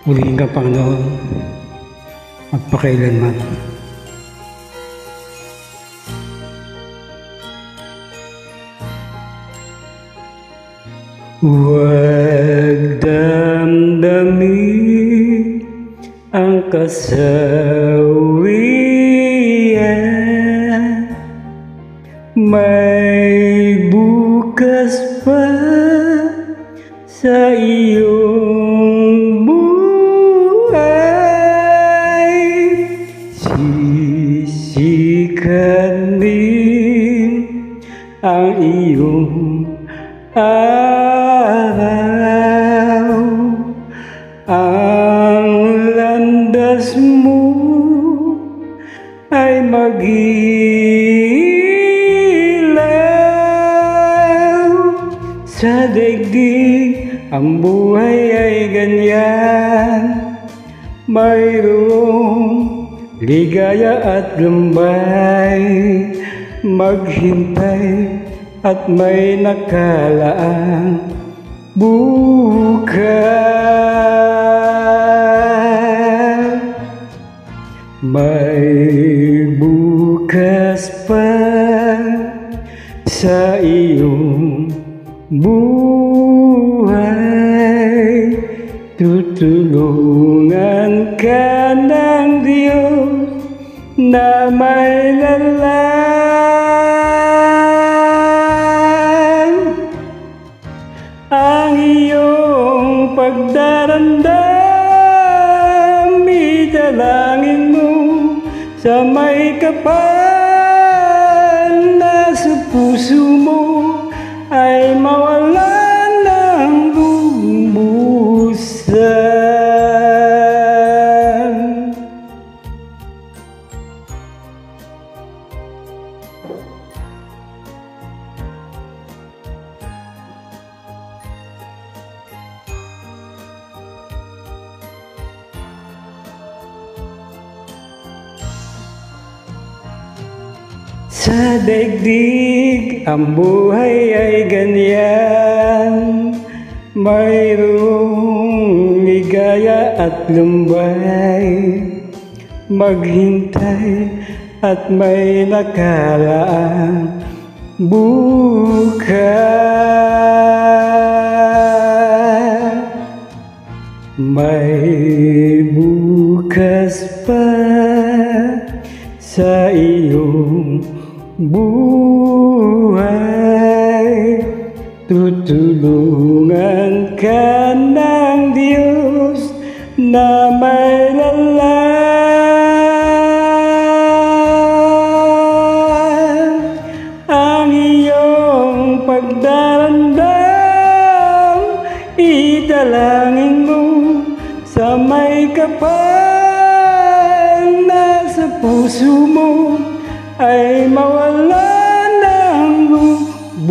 Purihin ka, Panginoon, magpakailanman. Huwag damdamin ang kasawian, may bukas pa sa iyong buhay. Sisikat din ang iyong araw, ang landas mo ay mag-ilaw. Sa daigdig ang buhay ay ganyan, mayroong ligaya at lumbay. Maghintay at may nakalaang bukas. May bukas pa sa iyong buhay. Tutulungan ka ng Diyos na may lalang. Ang iyong pagdarandam, idalangin mo sa may kapal na sa puso mo ay mawalan ng lumusan. Sa daigdig ang buhay ay ganyan, mayroong ligaya at lumbay. Maghintay at may nakaraang bukas. May bukas pa sa iyong buhay. Tutulungan ka ng Diyos na may lalang. Ang iyong pagdarandam, idalangin mo sa may kapal na sa puso mo ay mawalan ng lubusan.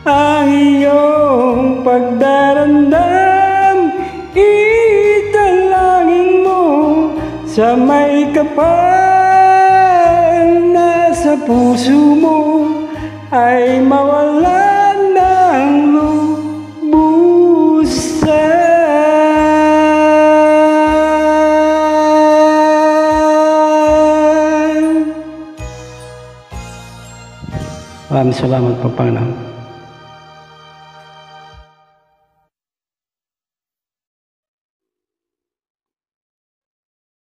Ang iyong pagdarandam, idalangin mo sa may kapal na sa puso mo ay mawalan ng lubusan. Maraming salamat po, Panginoon.